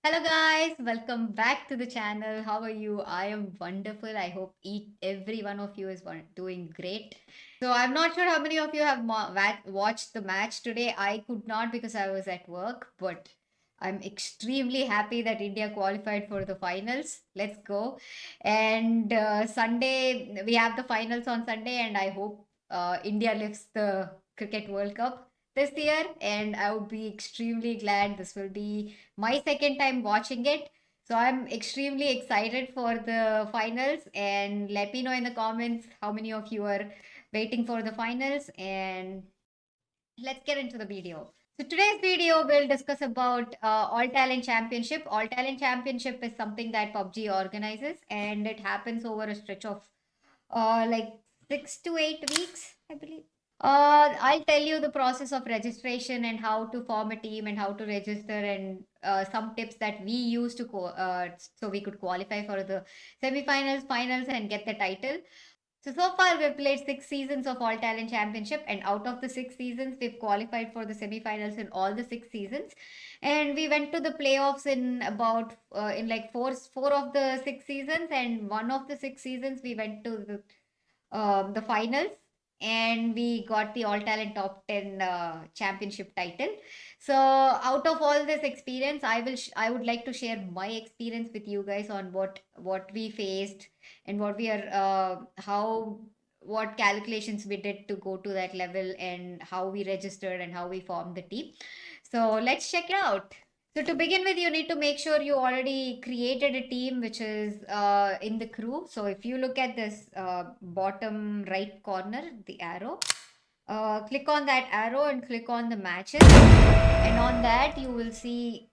Hello guys, welcome back to the channel. How are you? I am wonderful. I hope every one of you is doing great. So I'm not sure how many of you have watched the match today. I could not because I was at work, but I'm extremely happy that India qualified for the finals. Let's go. And Sunday, we have the finals on Sunday, and I hope India lifts the Cricket World Cup this year. And I would be extremely glad. This will be my second time watching it. So I'm extremely excited for the finals, and let me know in the comments how many of you are waiting for the finals, and let's get into the video. So today's video will discuss about All Talent Championship. All Talent Championship is something that PUBG organizes, and it happens over a stretch of like 6 to 8 weeks, I believe. I'll tell you the process of registration and how to form a team and how to register and some tips that we use so we could qualify for the semifinals, finals, and get the title. So far we've played 6 seasons of All Talent Championship, and out of the 6 seasons, we've qualified for the semifinals in all the 6 seasons, and we went to the playoffs in about in like four of the 6 seasons, and one of the 6 seasons we went to the finals, and we got the All Talent Top 10 championship title. So out of all this experience, I would like to share my experience with you guys on what we faced and what we are how what calculations we did to go to that level, and how we registered and how we formed the team. So let's check it out. So to begin with, you need to make sure you already created a team which is in the crew. So if you look at this bottom right corner, the arrow, click on that arrow and click on the matches. And on that, you will see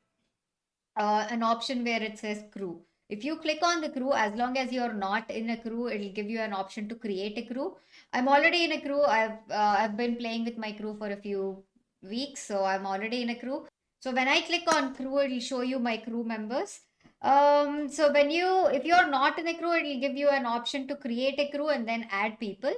an option where it says crew. If you click on the crew, as long as you're not in a crew, it'll give you an option to create a crew. I'm already in a crew. I've been playing with my crew for a few weeks, so I'm already in a crew. So when I click on crew, it'll show you my crew members. So if you're not in a crew, it'll give you an option to create a crew and then add people.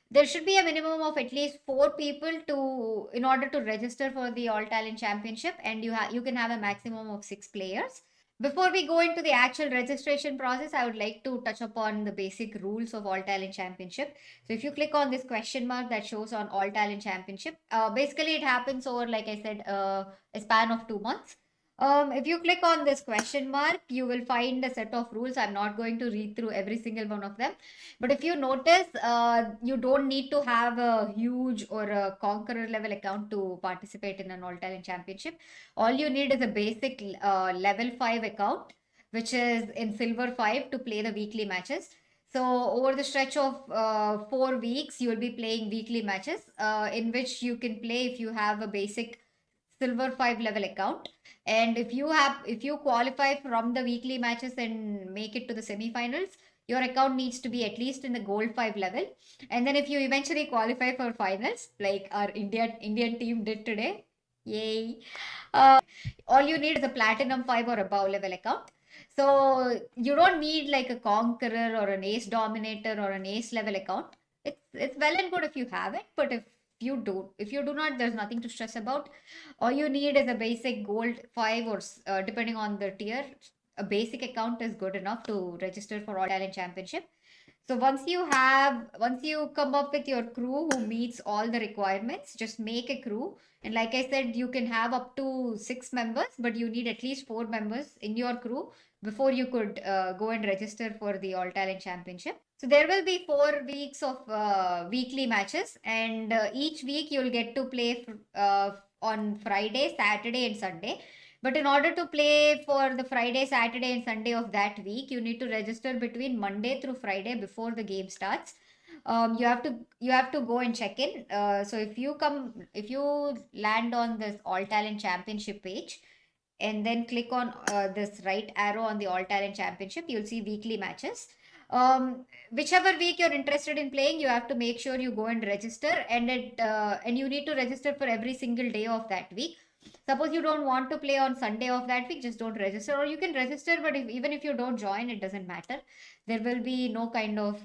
There should be a minimum of at least 4 people to in order to register for the All Talent Championship, and you can have a maximum of 6 players. Before we go into the actual registration process, I would like to touch upon the basic rules of All Talent Championship. So if you click on this question mark that shows on All Talent Championship, basically it happens over, like I said, a span of 2 months. If you click on this question mark, you will find a set of rules. I'm not going to read through every single one of them. But if you notice, you don't need to have a huge or a conqueror level account to participate in an All Talent Championship. All you need is a basic level 5 account, which is in silver 5 to play the weekly matches. So over the stretch of 4 weeks, you will be playing weekly matches, in which you can play if you have a basic silver 5 level account, and if you qualify from the weekly matches and make it to the semifinals, your account needs to be at least in the gold 5 level. And then if you eventually qualify for finals like our Indian team did today, yay, all you need is a platinum 5 or above level account. So you don't need like a conqueror or an ace dominator or an ace level account. It's well and good if you have it, but if you do not, there's nothing to stress about. All you need is a basic gold 5, or depending on the tier, a basic account is good enough to register for All Talent Championship. So once you come up with your crew who meets all the requirements, just make a crew. And like I said, you can have up to 6 members, but you need at least 4 members in your crew before you could go and register for the All Talent Championship. So there will be 4 weeks of weekly matches, and each week you'll get to play on Friday, Saturday, and Sunday. But in order to play for the Friday, Saturday, and Sunday of that week, you need to register between Monday through Friday before the game starts. You have to go and check in. So if you land on this All Talent Championship page, and then click on this right arrow on the All Talent Championship, you'll see weekly matches. Whichever week you're interested in playing, you have to make sure you go and register, and you need to register for every single day of that week. Suppose you don't want to play on Sunday of that week, just don't register, or you can register, but even if you don't join, it doesn't matter. There will be no kind of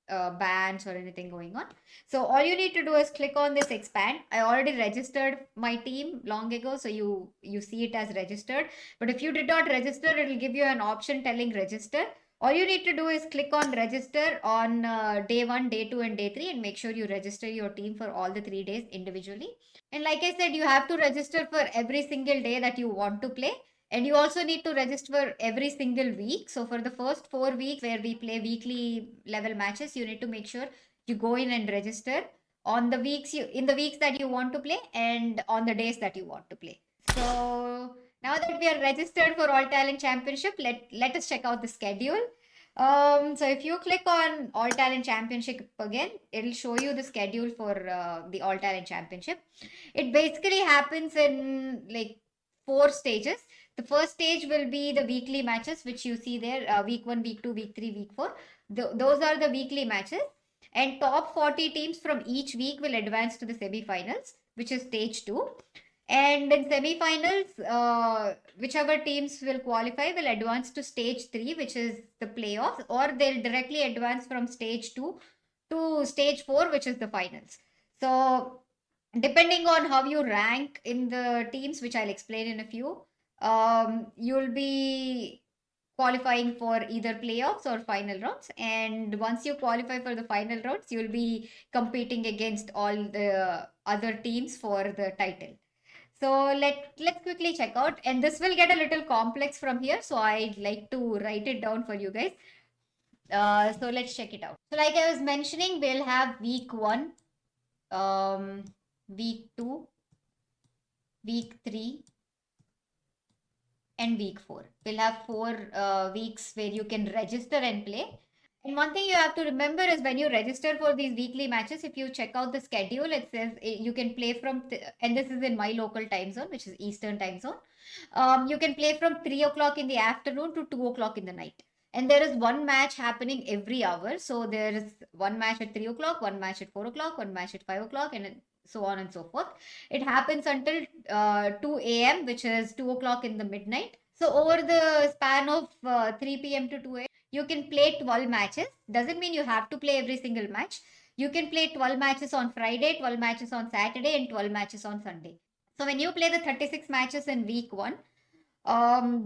bans or anything going on. So all you need to do is click on this expand. I already registered my team long ago, so you see it as registered. But if you did not register, it will give you an option telling register. All you need to do is click on register on day 1, day 2, and day 3, and make sure you register your team for all the 3 days individually. And like I said, you have to register for every single day that you want to play. And you also need to register for every single week. So for the first 4 weeks where we play weekly level matches, you need to make sure you go in and register on the weeks in the weeks that you want to play and on the days that you want to play. So now that we are registered for All Talent Championship, let us check out the schedule. So if you click on All Talent Championship again, it'll show you the schedule for the All Talent Championship. It basically happens in like 4 stages. The first stage will be the weekly matches, which you see there, week 1, week 2, week 3, week 4. Those are the weekly matches. And top 40 teams from each week will advance to the semifinals, which is stage 2. And in semifinals, whichever teams will qualify will advance to stage 3, which is the playoffs, or they'll directly advance from stage 2 to stage 4, which is the finals. So, depending on how you rank in the teams, which I'll explain in a few, you'll be qualifying for either playoffs or final rounds. And once you qualify for the final rounds, you'll be competing against all the other teams for the title. So let's quickly check out, and this will get a little complex from here. So I'd like to write it down for you guys. So let's check it out. So like I was mentioning, we'll have week 1, week 2, week 3, and week 4. We'll have 4 weeks where you can register and play. And one thing you have to remember is when you register for these weekly matches, if you check out the schedule, it says you can play from, and this is in my local time zone, which is Eastern time zone. You can play from 3 o'clock in the afternoon to 2 o'clock in the night. And there is one match happening every hour. So there is one match at 3 o'clock, one match at 4 o'clock, one match at 5 o'clock, and so on and so forth. It happens until 2 a.m., which is 2 o'clock in the midnight. So over the span of 3 p.m. to 2 a.m., you can play 12 matches. Doesn't mean you have to play every single match. You can play 12 matches on Friday, 12 matches on Saturday, and 12 matches on Sunday. So when you play the 36 matches in week 1,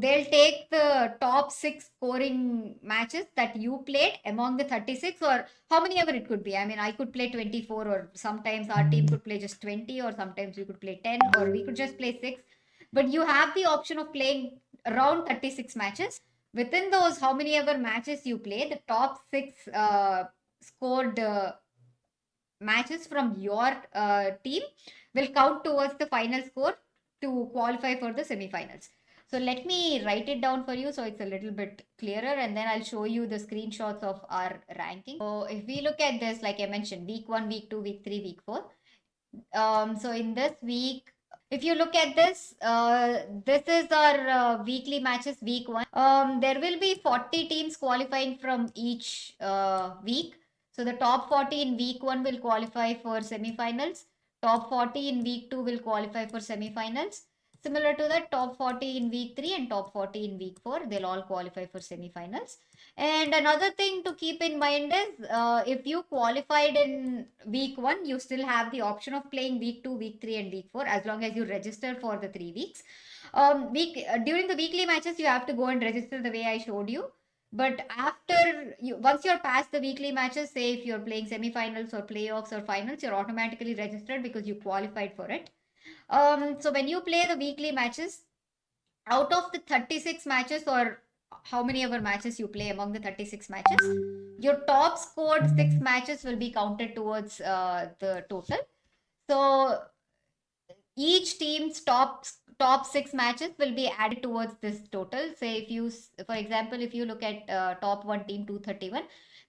they'll take the top 6 scoring matches that you played among the 36, or how many ever it could be. I mean, I could play 24, or sometimes our team could play just 20, or sometimes we could play 10, or we could just play 6. But you have the option of playing around 36 matches. Within those, how many ever matches you play, the top 6 scored matches from your team will count towards the final score to qualify for the semifinals. So let me write it down for you so it's a little bit clearer, and then I'll show you the screenshots of our ranking. So if we look at this, like I mentioned, week 1, week 2, week 3, week 4. So in this week, if you look at this, this is our weekly matches, week 1. There will be 40 teams qualifying from each week. So the top 40 in week 1 will qualify for semifinals. Top 40 in week 2 will qualify for semifinals. Similar to that, top 40 in week 3 and top 40 in week 4, they'll all qualify for semifinals. And another thing to keep in mind is if you qualified in week 1, you still have the option of playing week 2, week 3, and week 4 as long as you register for the 3 weeks. During the weekly matches, you have to go and register the way I showed you. But once you're past the weekly matches, say if you're playing semifinals or playoffs or finals, you're automatically registered because you qualified for it. So when you play the weekly matches, out of the 36 matches, or how many ever matches you play among the 36 matches, your top scored 6 matches will be counted towards the total. So each team's top 6 matches will be added towards this total. Say if you, for example, if you look at top 1 team 231,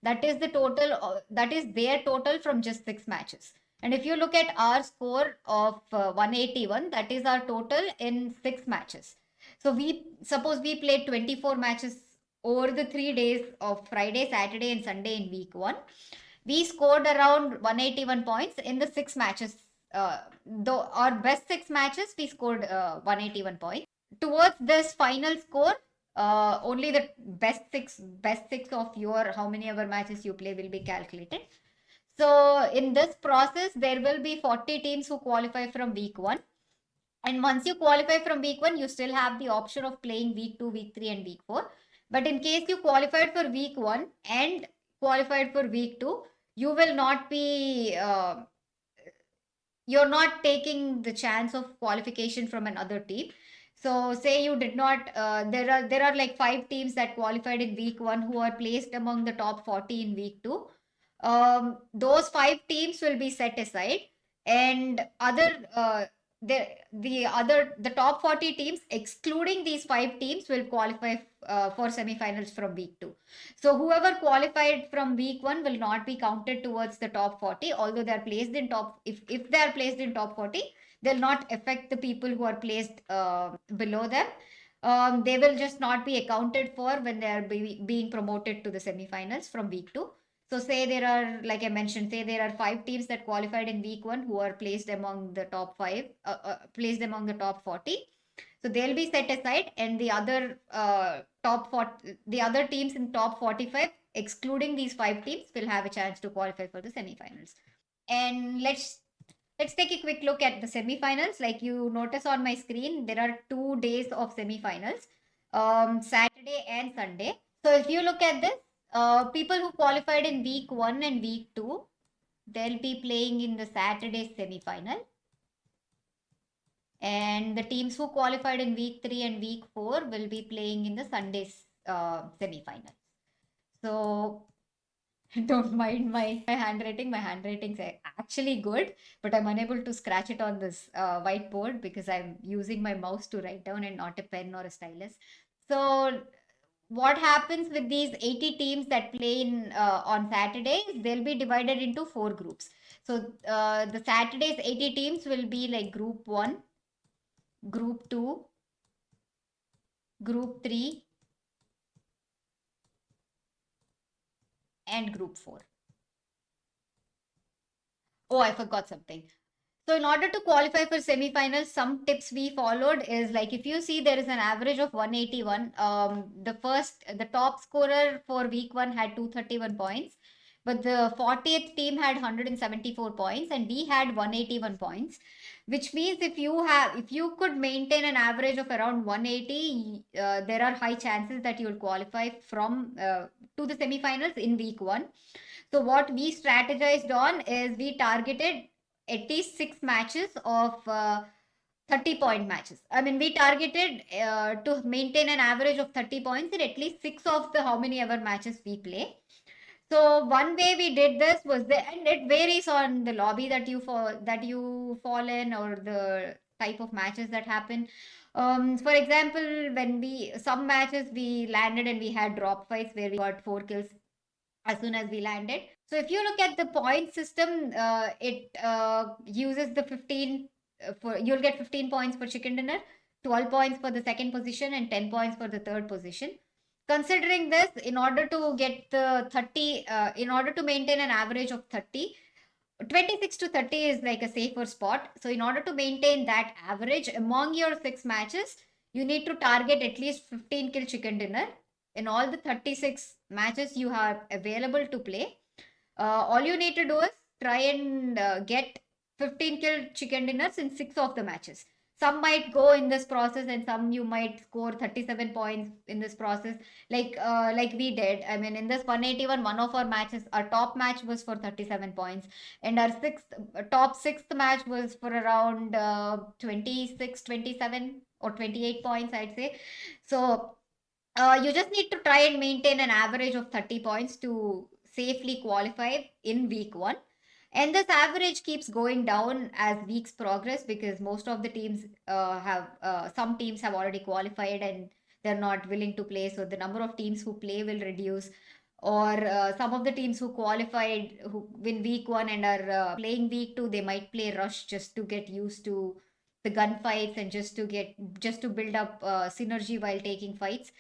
that is the total, that is their total from just 6 matches. And if you look at our score of 181, that is our total in 6 matches. So suppose we played 24 matches over the 3 days of Friday, Saturday, and Sunday in week 1. We scored around 181 points in the 6 matches. Though our best 6 matches, we scored 181 points. Towards this final score, only the best six of your how many ever matches you play will be calculated. So in this process, there will be 40 teams who qualify from week one. And once you qualify from week one, you still have the option of playing week two, week three, and week four. But in case you qualified for week one and qualified for week two, you will not be you're not taking the chance of qualification from another team. So say you did not there are like five teams that qualified in week one who are placed among the top 40 in week two. Those five teams will be set aside, and other the top 40 teams excluding these five teams will qualify for semifinals from week two. So whoever qualified from week one will not be counted towards the top 40, although they are placed in top. If they are placed in top 40, they'll not affect the people who are placed below them. They will just not be accounted for when they are being promoted to the semifinals from week two. So say there are, like I mentioned, say there are five teams that qualified in week one who are placed among the top five, placed among the top 40. So they'll be set aside, and the other top 40, the other teams in top 45, excluding these five teams, will have a chance to qualify for the semifinals. And let's take a quick look at the semifinals. Like you notice on my screen, there are 2 days of semifinals, Saturday and Sunday. So if you look at this, people who qualified in week one and week two, they'll be playing in the Saturday semifinal, and the teams who qualified in week three and week four will be playing in the Sunday's semifinals. So don't mind my handwriting. My handwriting's actually good, but I'm unable to scratch it on this whiteboard because I'm using my mouse to write down and not a pen or a stylus. So what happens with these 80 teams that play in on Saturdays? They'll be divided into four groups. So the Saturday's 80 teams will be like Group 1, Group 2, Group 3, and Group 4. Oh, I forgot something. So in order to qualify for semifinals, some tips we followed is like if you see there is an average of 181. The top scorer for week one had 231 points, but the 40th team had 174 points, and we had 181 points, which means if you could maintain an average of around 180, there are high chances that you will qualify from to the semifinals in week one. So what we strategized on is we targeted at least six matches of 30-point matches. I mean, we targeted to maintain an average of 30 points in at least six of the how many ever matches we play. So one way we did this was and it varies on the lobby that you fall in, or the type of matches that happen. For example, when we some matches we landed and we had drop fights where we got 4 kills as soon as we landed. So if you look at the point system, it uses the 15 for you'll get 15 points for chicken dinner, 12 points for the second position, and 10 points for the third position. Considering this, in order to get the 30, in order to maintain an average of 30, 26 to 30 is like a safer spot. So in order to maintain that average among your six matches, you need to target at least 15 kill chicken dinner in all the 36 matches you have available to play. All you need to do is try and get 15 kill chicken dinners in six of the matches. Some might go in this process, and some you might score 37 points in this process, like we did. I mean, in this 181, one of our matches, our top match was for 37 points, and our top sixth match was for around 26, 27, or 28 points, I'd say. So you just need to try and maintain an average of 30 points to safely qualify in week one. And this average keeps going down as weeks progress, because most of the teams some teams have already qualified and they're not willing to play. So the number of teams who play will reduce. Or some of the teams who qualified who win week one and are playing week two, they might play rush just to get used to the gunfights and just to build up synergy while taking fights.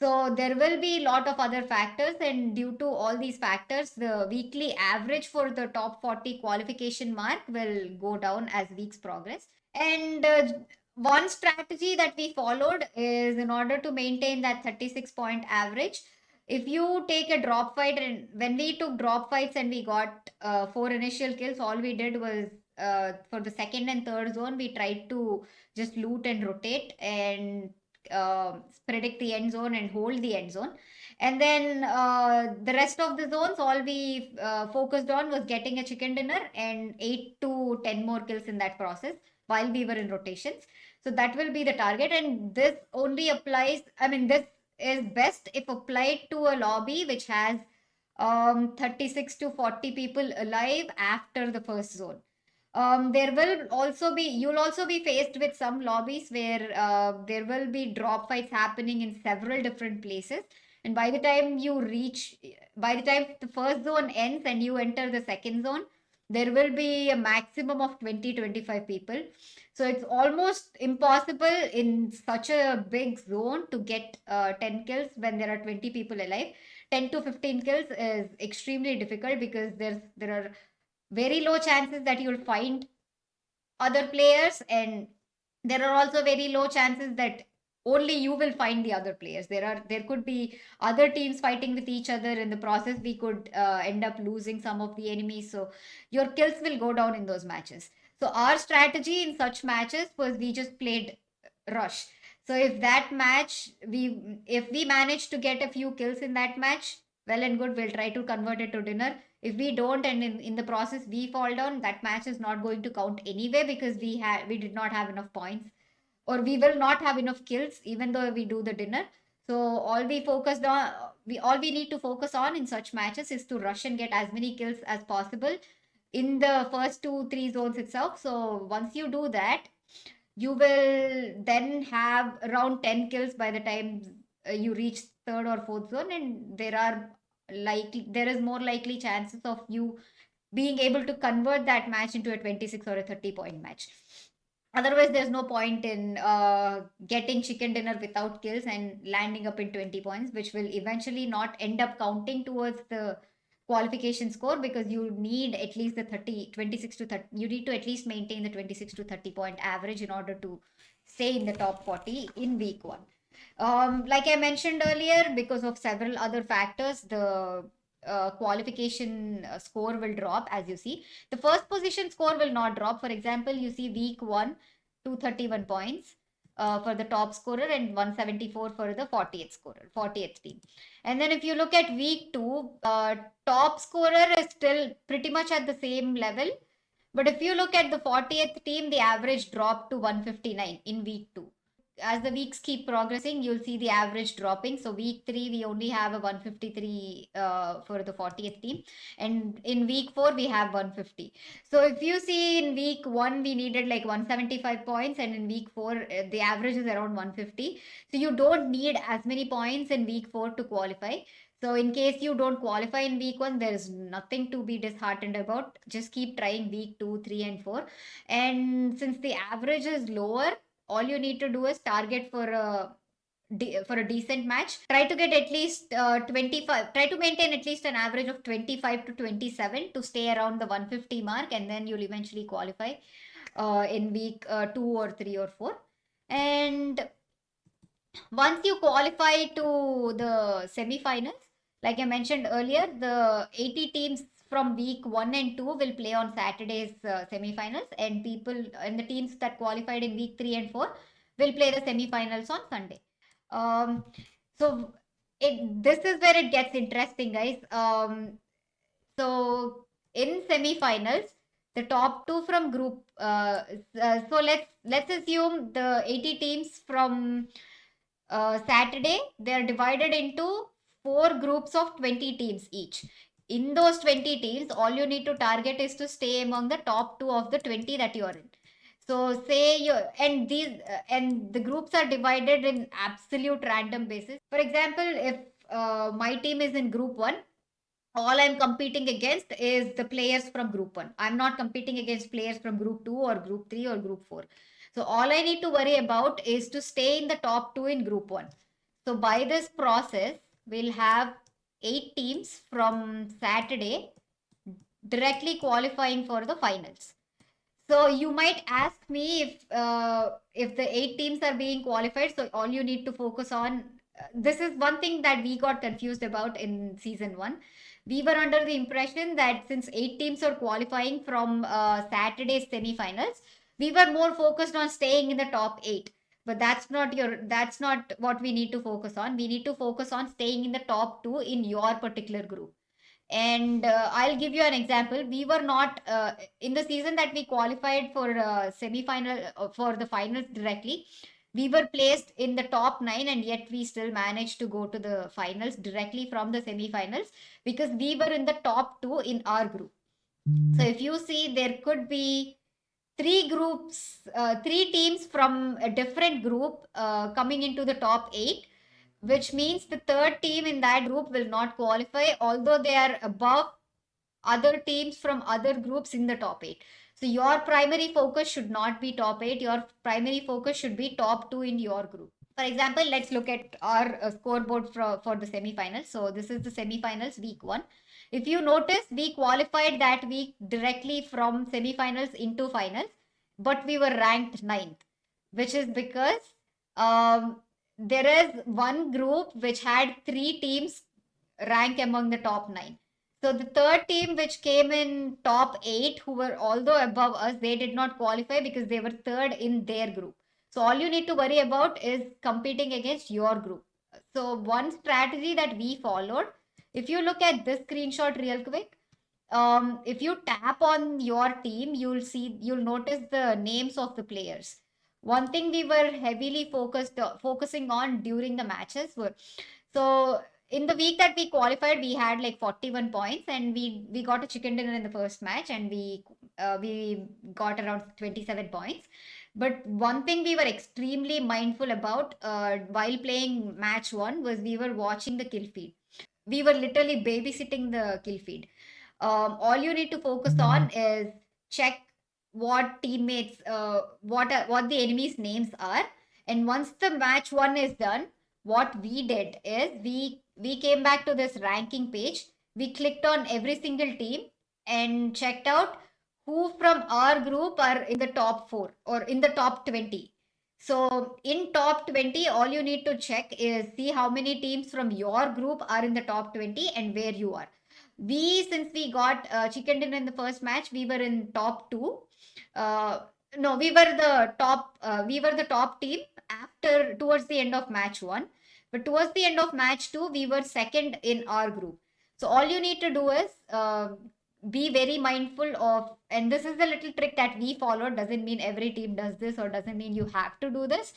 So there will be a lot of other factors, and due to all these factors, the weekly average for the top 40 qualification mark will go down as weeks progress. And one strategy that we followed is, in order to maintain that 36-point average, if you take a drop fight, and when we took drop fights and we got four initial kills, all we did was, for the second and third zone, we tried to just loot and rotate and predict the end zone and hold the end zone. And then the rest of the zones, all we focused on was getting a chicken dinner and 8 to 10 more kills in that process while we were in rotations. So that will be the target. And this only applies, I mean, this is best if applied to a lobby which has 36 to 40 people alive after the first zone. There will also be, you'll also be faced with some lobbies where there will be drop fights happening in several different places. And by the time you reach, by the time the first zone ends and you enter the second zone, there will be a maximum of 20-25 people. So it's almost impossible in such a big zone to get 10 kills when there are 20 people alive. 10 to 15 kills is extremely difficult because there are very low chances that you'll find other players, and there are also very low chances that only you will find the other players. There could be other teams fighting with each other. In the process, we could end up losing some of the enemies, so your kills will go down in those matches. So our strategy in such matches was, we just played rush. So if we manage to get a few kills in that match, well and good, we'll try to convert it to dinner. If we don't, and in the process we fall down, that match is not going to count anyway, because we did not have enough points, or we will not have enough kills even though we do the dinner. So all we need to focus on in such matches is to rush and get as many kills as possible in the first 2 3 zones itself. So once you do that, you will then have around 10 kills by the time you reach third or fourth zone, and there is more likely chances of you being able to convert that match into a 26 or a 30-point match. Otherwise, there's no point in getting chicken dinner without kills and landing up in 20 points, which will eventually not end up counting towards the qualification score, because you need at least the 26 to 30. You need to at least maintain the 26 to 30-point average in order to stay in the top 40 in week one. Like I mentioned earlier, because of several other factors, the qualification score will drop. As you see, the first position score will not drop. For example, you see week one, 231 points for the top scorer, and 174 for the 40th team. And then if you look at week two, top scorer is still pretty much at the same level. But if you look at the 40th team, the average dropped to 159 in week two. As the weeks keep progressing, you'll see the average dropping. So week three, we only have a 153 for the 40th team, and in week four we have 150. So if you see, in week one we needed like 175 points, and in week four the average is around 150. So you don't need as many points in week four to qualify. So in case you don't qualify in week one, there is nothing to be disheartened about. Just keep trying week two, three, and four. And since the average is lower, all you need to do is target for a decent match. Try to get at least 25. Try to maintain at least an average of 25 to 27 to stay around the 150 mark, and then you'll eventually qualify in week two or three or four. And once you qualify to the semifinals, like I mentioned earlier, the 80 teams from week 1 and 2 will play on Saturday's semifinals, and the teams that qualified in week 3 and 4 will play the semifinals on Sunday. Um, so this is where it gets interesting, guys. So in semifinals, the top two from group. So let's assume the 80 teams from Saturday, they are divided into four groups of 20 teams each. In those 20 teams, all you need to target is to stay among the top two of the 20 that you are in. So say you and the groups are divided in absolute random basis. For example, if my team is in group one, all I'm competing against is the players from group one. I'm not competing against players from group two or group three or group four. So all I need to worry about is to stay in the top two in group one. So by this process, we'll have 8 teams from Saturday directly qualifying for the finals. So you might ask me if the 8 teams are being qualified, so all you need to focus on. This is one thing that we got confused about in season one. We were under the impression that since 8 teams are qualifying from Saturday's semifinals, we were more focused on staying in the top eight. But that's not what we need to focus on. We need to focus on staying in the top two in your particular group. And I'll give you an example. We were not in the season that we qualified for semi-final for the finals directly. We were placed in the top nine, and yet we still managed to go to the finals directly from the semi-finals because we were in the top two in our group. So if you see, there could be three teams from a different group coming into the top eight, which means the third team in that group will not qualify, although they are above other teams from other groups in the top eight. So your primary focus should not be top eight. Your primary focus should be top two in your group. For example, let's look at our scoreboard for the semifinals. So this is the semifinals week one. If you notice, we qualified that week directly from semifinals into finals, but we were ranked ninth, which is because um, there is one group which had three teams rank among the top nine. So the third team, which came in top eight, who were although above us, they did not qualify because they were third in their group. So all you need to worry about is competing against your group. So one strategy that we followed, if you look at this screenshot real quick, if you tap on your team, you'll notice the names of the players. One thing we were heavily focusing on during the matches were, so in the week that we qualified, we had like 41 points, and we got a chicken dinner in the first match, and we got around 27 points. But one thing we were extremely mindful about while playing match one was we were watching the kill feed. We were literally babysitting the kill feed. All you need to focus on is check what teammates, what the enemy's names are, and once the match one is done, what we did is we came back to this ranking page. We clicked on every single team and checked out who from our group are in the top four or in the top 20. So in top 20, all you need to check is see how many teams from your group are in the top 20 and where you are. Since we got chicken dinner in the first match, we were in top two. Uh, no, we were the top team after towards the end of match one. But towards the end of match two, we were second in our group. So all you need to do is be very mindful of, and this is the little trick that we followed. Doesn't mean every team does this, or doesn't mean you have to do this.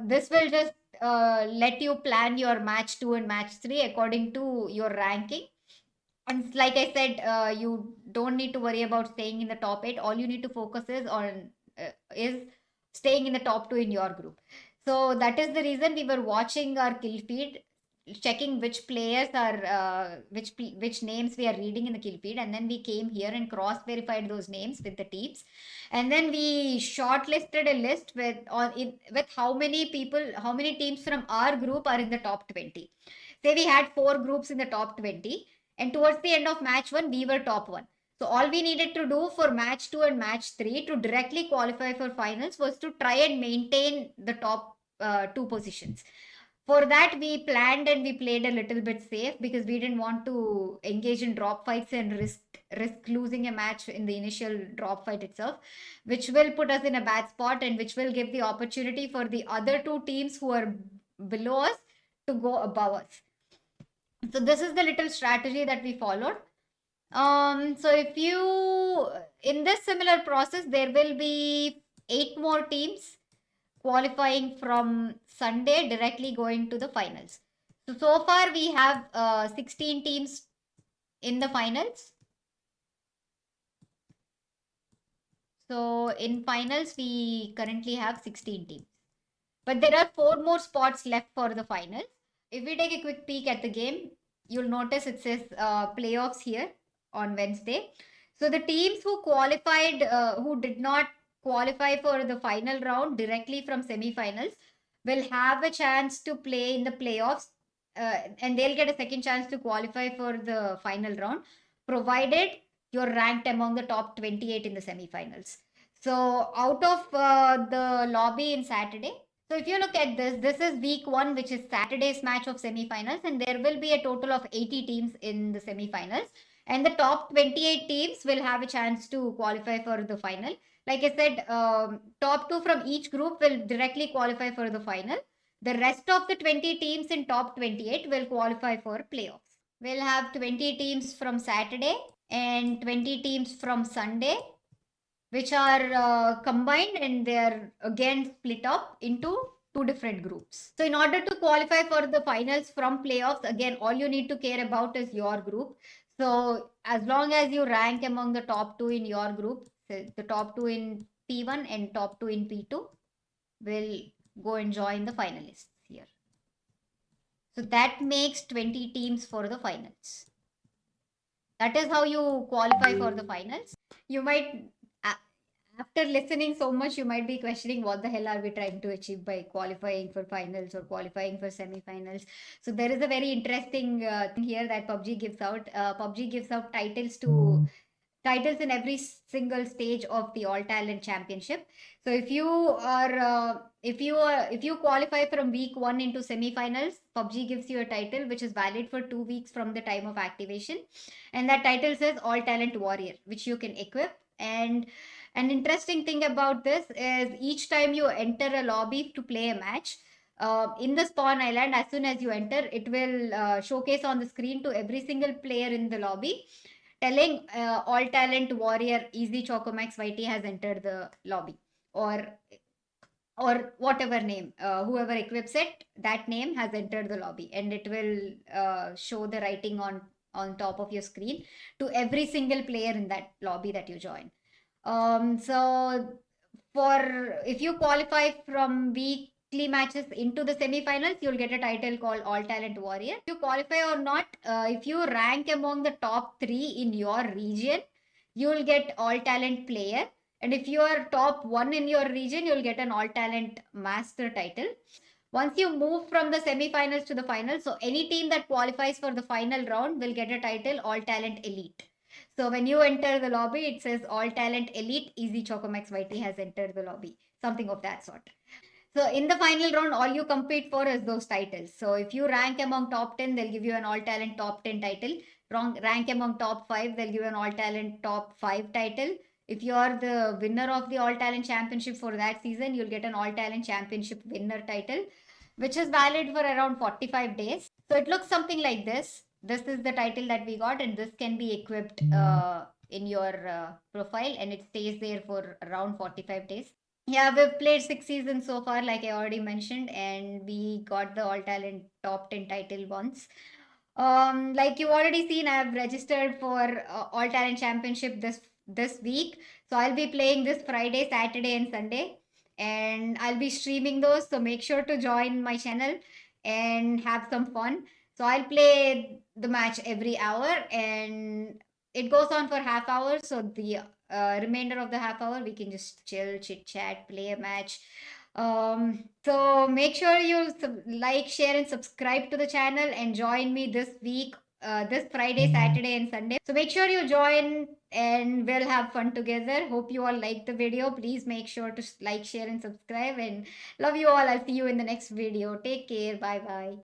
This will just let you plan your match two and match three according to your ranking. And like I said, you don't need to worry about staying in the top eight. All you need to focus is staying in the top two in your group. So that is the reason we were watching our kill feed, checking which players are which names we are reading in the kill feed, and then we came here and cross verified those names with the teams, and then we shortlisted a list with how many people, how many teams from our group are in the top 20. Say we had four groups in the top 20, and towards the end of match one, we were top one. So all we needed to do for match two and match three to directly qualify for finals was to try and maintain the top two positions. For that, we planned and we played a little bit safe because we didn't want to engage in drop fights and risk losing a match in the initial drop fight itself, which will put us in a bad spot and which will give the opportunity for the other two teams who are below us to go above us. So this is the little strategy that we followed. So if you, in this similar process, there will be 8 more teams qualifying from Sunday directly going to the finals. So far we have 16 teams in the finals. So in finals, we currently have 16 teams. But there are 4 more spots left for the finals. If we take a quick peek at the game, you'll notice it says playoffs here on Wednesday. So the teams who qualified, who did not qualify for the final round directly from semifinals, will have a chance to play in the playoffs, and they'll get a second chance to qualify for the final round, provided you're ranked among the top 28 in the semifinals. So out of the lobby in Saturday, so if you look at this, this is week one, which is Saturday's match of semifinals, and there will be a total of 80 teams in the semifinals. And the top 28 teams will have a chance to qualify for the final. Like I said, top two from each group will directly qualify for the final. The rest of the 20 teams in top 28 will qualify for playoffs. We'll have 20 teams from Saturday and 20 teams from Sunday, which are combined, and they're again split up into two different groups. So, in order to qualify for the finals from playoffs, again, all you need to care about is your group. So, as long as you rank among the top two in your group, so the top two in P1 and top two in P2 will go and join the finalists here. So, that makes 20 teams for the finals. That is how you qualify for the finals. You might, after listening so much, you might be questioning what the hell are we trying to achieve by qualifying for finals or qualifying for semifinals. So there is a very interesting thing here that pubg gives out. Pubg gives out titles in every single stage of the all talent championship. So if you qualify from week 1 into semifinals, pubg gives you a title which is valid for 2 weeks from the time of activation, and that title says all talent warrior, which you can equip. And an interesting thing about this is each time you enter a lobby to play a match, in the spawn island, as soon as you enter, it will showcase on the screen to every single player in the lobby, telling all talent warrior Easy Chocomax YT has entered the lobby, or whatever name, whoever equips it, that name has entered the lobby, and it will show the writing on top of your screen to every single player in that lobby that you join. So for if you qualify from weekly matches into the semifinals, you'll get a title called All Talent Warrior. If you qualify or not, if you rank among the top three in your region, you'll get All Talent Player. And if you are top one in your region, you'll get an All Talent Master title. Once you move from the semifinals to the finals, so any team that qualifies for the final round will get a title All Talent Elite. So when you enter the lobby, it says All Talent Elite Easy Chocomax YT has entered the lobby, something of that sort. So in the final round, all you compete for is those titles. So if you rank among top 10, they'll give you an All Talent Top 10 title. Rank among top 5, they'll give you an All Talent Top 5 title. If you are the winner of the All Talent Championship for that season, you'll get an All Talent Championship winner title, which is valid for around 45 days. So it looks something like this. This is the title that we got, and this can be equipped in your profile, and it stays there for around 45 days. Yeah, we've played 6 seasons so far, like I already mentioned, and we got the All Talent Top 10 title once. Like you already seen, I've registered for All Talent Championship this week. So I'll be playing this Friday, Saturday, and Sunday, and I'll be streaming those. So make sure to join my channel and have some fun. So I'll play the match every hour, and it goes on for half hour. So the remainder of the half hour, we can just chill, chit chat, play a match. So make sure you like, share, and subscribe to the channel, and join me this week, this Friday, Saturday, and Sunday. So make sure you join, and we'll have fun together. Hope you all like the video. Please make sure to like, share, and subscribe. And love you all. I'll see you in the next video. Take care. Bye bye.